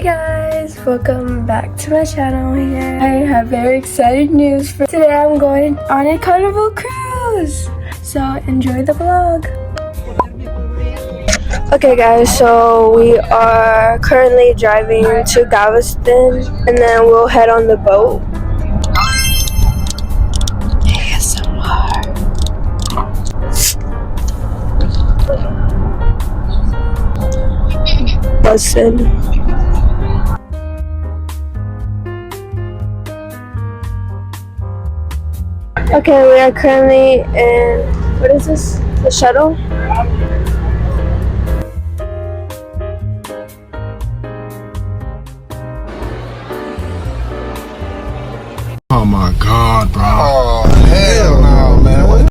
Hey guys, welcome back to my channel here. I have very exciting news for today. I'm going on a carnival cruise, so enjoy the vlog. Okay guys, so we are currently driving to Galveston and then we'll head on the boat. ASMR. Listen. Okay, we are currently in, what is this? The shuttle? Oh my god, bro. Oh, hell no, man. What?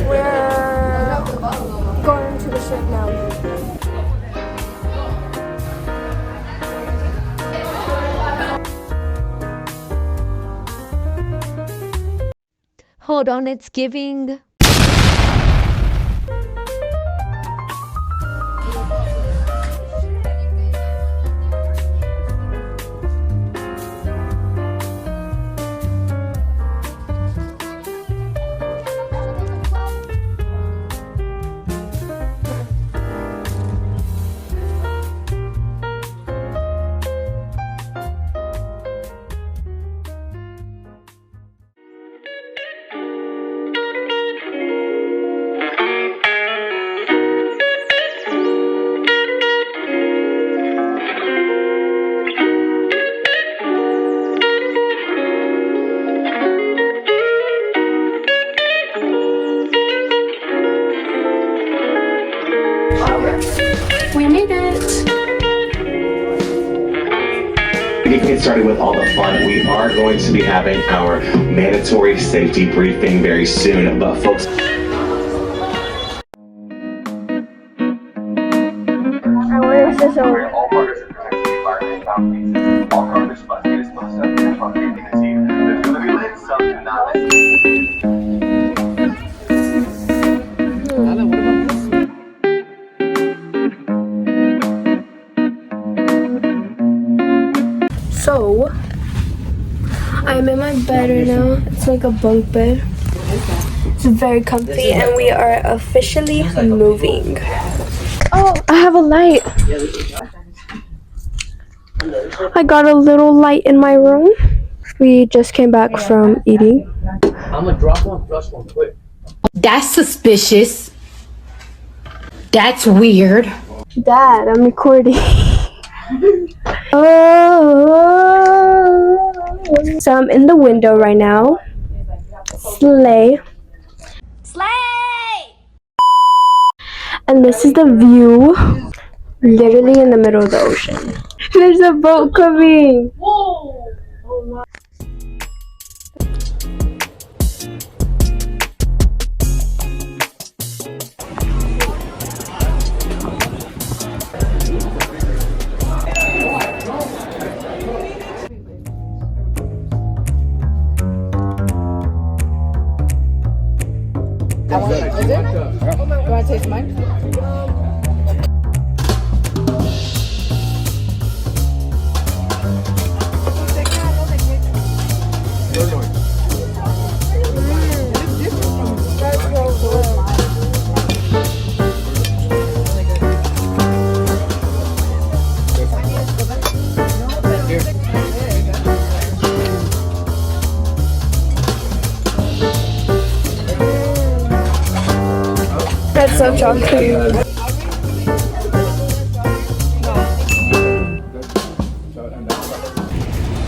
We're going to the ship now. Hold on, it's giving. We made it. To get started with all the fun, we are going to be having our mandatory safety briefing very soon. But folks, all partners are protecting the environment and boundaries. All garbage must be disposed of in appropriate dignity. There's going to be lit, some do not. So, I'm in my bed right now. It's like a bunk bed. It's very comfy and we are officially moving. Oh, I have a light. I got a little light in my room. We just came back from eating. I'm gonna drop one, plus one quick. That's suspicious. That's weird. Dad, I'm recording. Oh, so I'm in the window right now. Slay. And this is the view. Literally in the middle of the ocean. There's a boat coming. Whoa. Is it? You wanna taste mine? That's so chocolate.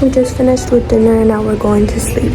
We just finished with dinner and now we're going to sleep.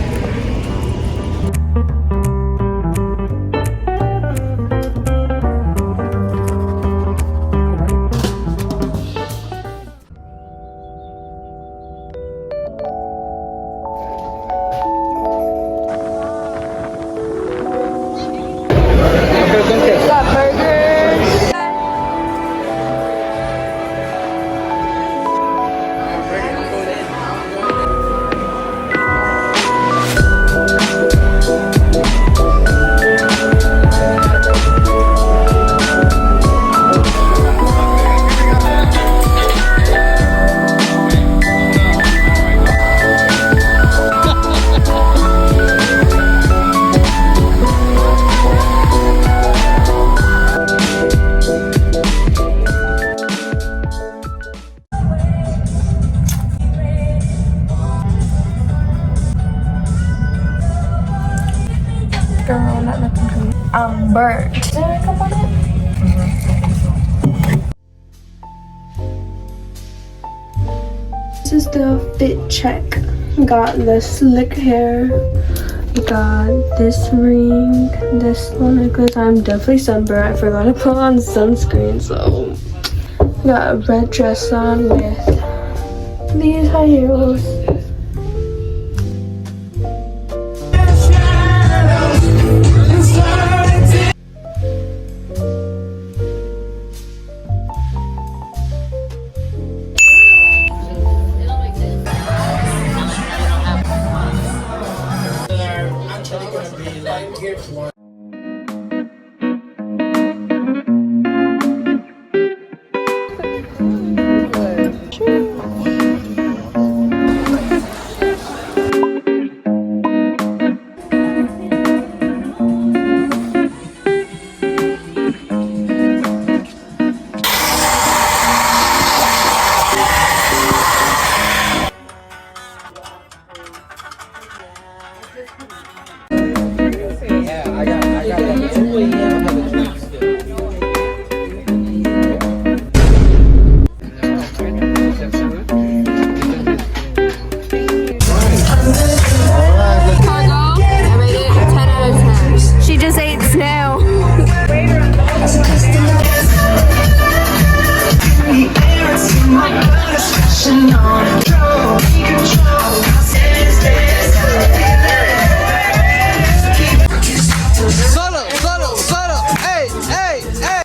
burnt. Is there makeup on it? This is the fit check. Got the slick hair. Got this ring, this little necklace. I'm definitely sunburned. I forgot to put on sunscreen, so got a red dress on with these high heels. She just ate snail. Solo, hey, hey, hey.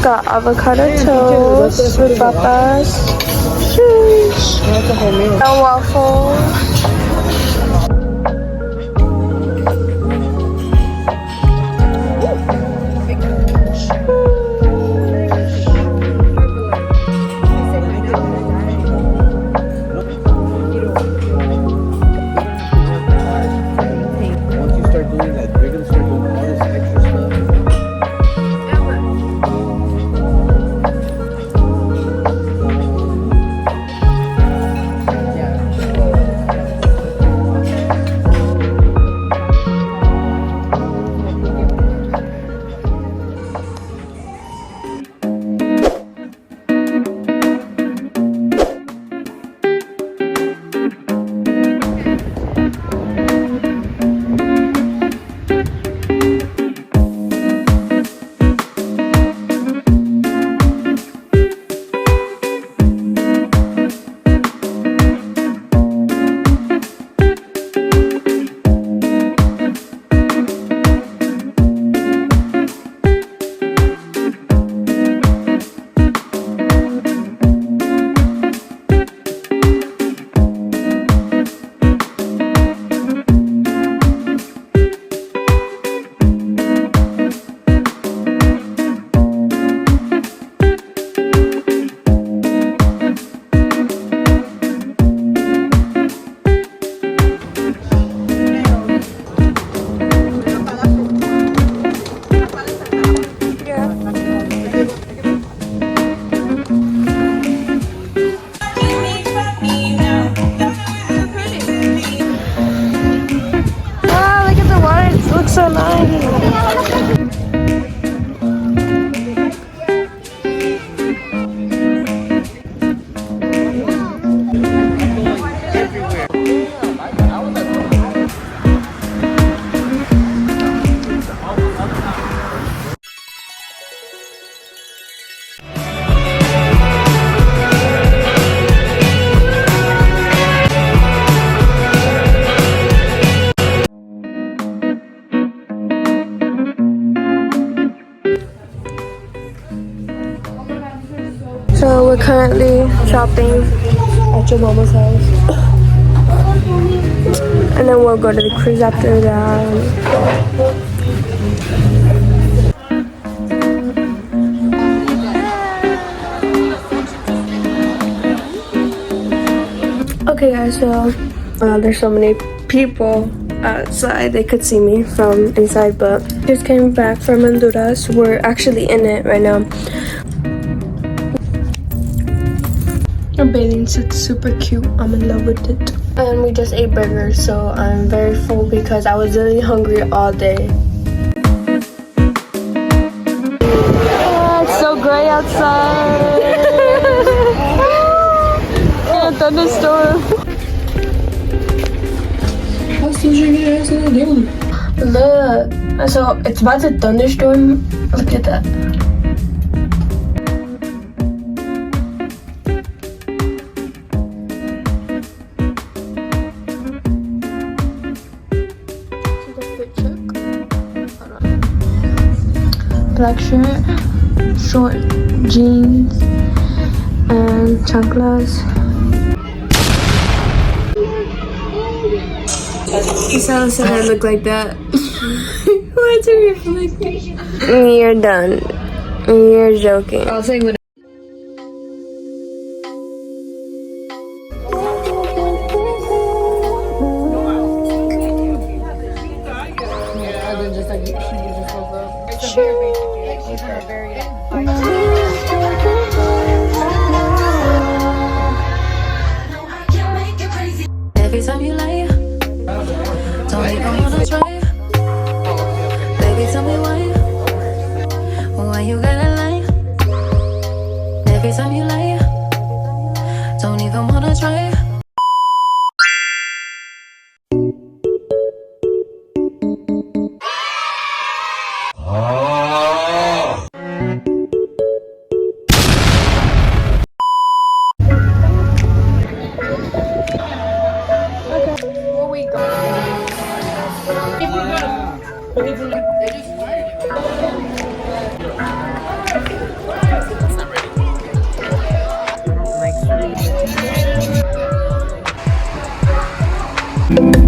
Got avocado toast with papas. Sheesh. And waffles. Once you start doing that, you're gonna start doing all this extra stuff. So nice. So we're currently shopping at your mama's house. And then we'll go to the cruise after that. Okay guys, so there's so many people outside, they could see me from inside, but just came back from Honduras. We're actually in it right now. Our bathing suit's super cute. I'm in love with it. And we just ate burgers, so I'm very full because I was really hungry all day. It's so gray outside. A thunderstorm. Look, so it's about to thunderstorm. Look at that. Black shirt, short jeans, and chanclas. You saw the hair look like that. Why do you reflecting? You're done. You're joking. I'll say what. Every time you lie, don't even wanna try. Baby, tell me why you gotta lie. Every time you lie, don't even wanna try. Like